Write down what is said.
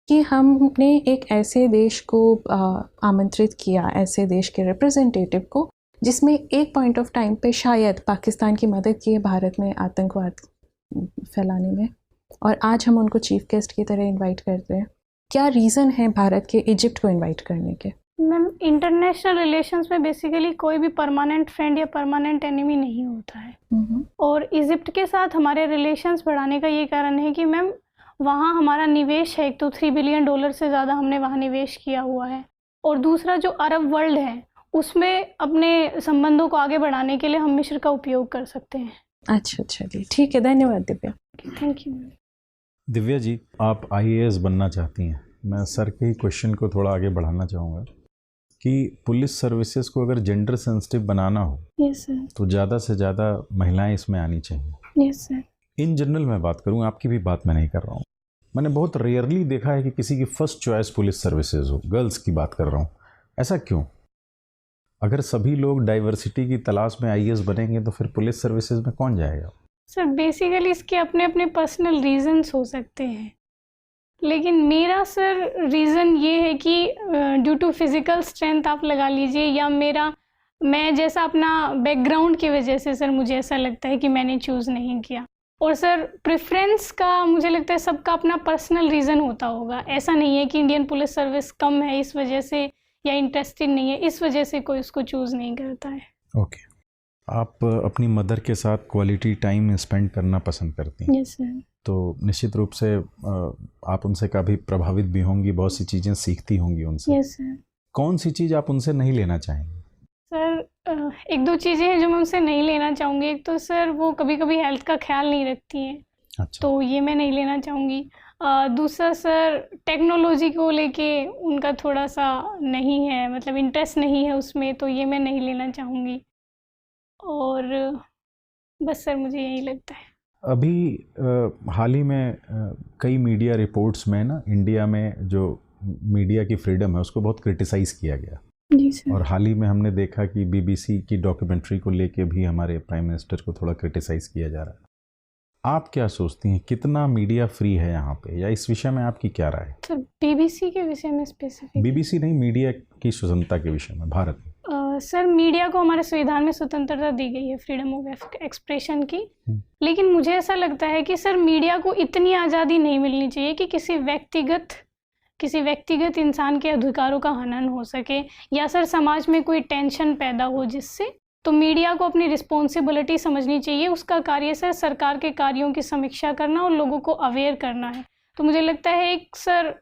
कि हमने एक ऐसे देश को आमंत्रित किया, ऐसे देश के रिप्रेजेंटेटिव को, जिसमें एक पॉइंट ऑफ टाइम पे शायद पाकिस्तान की मदद की है भारत में आतंकवाद फैलाने में, और आज हम उनको चीफ गेस्ट की तरह इनवाइट करते हैं। क्या रीज़न है भारत के इजिप्ट को इनवाइट करने के? मैम, इंटरनेशनल रिलेशंस में बेसिकली कोई भी परमानेंट फ्रेंड या परमानेंट एनिमी नहीं होता है। और इजिप्ट के साथ हमारे रिलेशंस बढ़ाने का ये कारण है कि मैम वहाँ हमारा निवेश है, एक तो $3 बिलियन से ज़्यादा हमने वहाँ निवेश किया हुआ है, और दूसरा जो अरब वर्ल्ड है उसमें अपने संबंधों को आगे बढ़ाने के लिए हम मिस्र का उपयोग कर सकते हैं। अच्छा जी, ठीक है, धन्यवाद दिव्या। Thank you. दिव्या जी, आप IAS बनना चाहती हैं। मैं सर के ही क्वेश्चन को थोड़ा आगे बढ़ाना चाहूँगा कि पुलिस सर्विसेज को अगर जेंडर सेंसिटिव बनाना हो यस सर, तो ज़्यादा से ज़्यादा महिलाएं इसमें आनी चाहिए। Yes sir. इन जनरल मैं बात करूँ, आपकी भी बात मैं नहीं कर रहा हूँ। मैंने बहुत रेयरली देखा है कि किसी की फर्स्ट चॉइस पुलिस सर्विसेज हो, गर्ल्स की बात कर रहा हूँ। ऐसा क्यों? अगर सभी लोग डाइवर्सिटी की तलाश में IAS बनेंगे तो फिर पुलिस सर्विसेज में कौन जाएगा? सर बेसिकली इसके अपने अपने पर्सनल रीजंस हो सकते हैं, लेकिन मेरा सर रीज़न ये है कि ड्यू टू फिज़िकल स्ट्रेंथ आप लगा लीजिए, या मैं जैसा अपना बैकग्राउंड की वजह से सर मुझे ऐसा लगता है कि मैंने चूज़ नहीं किया। और सर प्रेफरेंस का मुझे लगता है सबका अपना पर्सनल रीज़न होता होगा। ऐसा नहीं है कि इंडियन पुलिस सर्विस कम है इस वजह से, या इंटरेस्टेड नहीं है इस वजह से कोई उसको चूज़ नहीं करता है। ओके। आप अपनी मदर के साथ क्वालिटी टाइम स्पेंड करना पसंद करती हैं? Yes sir. तो निश्चित रूप से आप उनसे काफ़ी प्रभावित भी होंगी, बहुत सी चीज़ें सीखती होंगी उनसे। Yes sir. कौन सी चीज़ आप उनसे नहीं लेना चाहेंगे? सर एक दो चीज़ें हैं जो मैं उनसे नहीं लेना चाहूँगी। एक तो सर वो कभी कभी हेल्थ का ख्याल नहीं रखती हैं। अच्छा। तो ये मैं नहीं लेना चाहूँगी। दूसरा सर टेक्नोलॉजी को लेके उनका थोड़ा सा नहीं है, मतलब इंटरेस्ट नहीं है उसमें, तो ये मैं नहीं लेना चाहूँगी। और बस सर मुझे यही लगता है। अभी हाल ही में कई मीडिया रिपोर्ट्स में ना इंडिया में जो मीडिया की फ्रीडम है उसको बहुत क्रिटिसाइज़ किया गया। जी सर। और हाल ही में हमने देखा कि BBC की डॉक्यूमेंट्री को लेके भी हमारे प्राइम मिनिस्टर को थोड़ा क्रिटिसाइज़ किया जा रहा है। आप क्या सोचती हैं, कितना मीडिया फ्री है यहाँ पे, या इस विषय में आपकी क्या राय है? सर BBC के विषय में स्पेसिफिक? BBC नहीं, मीडिया की स्वतंत्रता के विषय में भारत में। सर मीडिया को हमारे संविधान में स्वतंत्रता दी गई है फ्रीडम ऑफ एक्सप्रेशन की, लेकिन मुझे ऐसा लगता है कि सर मीडिया को इतनी आज़ादी नहीं मिलनी चाहिए कि किसी व्यक्तिगत इंसान के अधिकारों का हनन हो सके, या सर समाज में कोई टेंशन पैदा हो जिससे। तो मीडिया को अपनी रिस्पॉन्सिबिलिटी समझनी चाहिए। उसका कार्य सर सरकार के कार्यों की समीक्षा करना और लोगों को अवेयर करना है। तो मुझे लगता है एक सर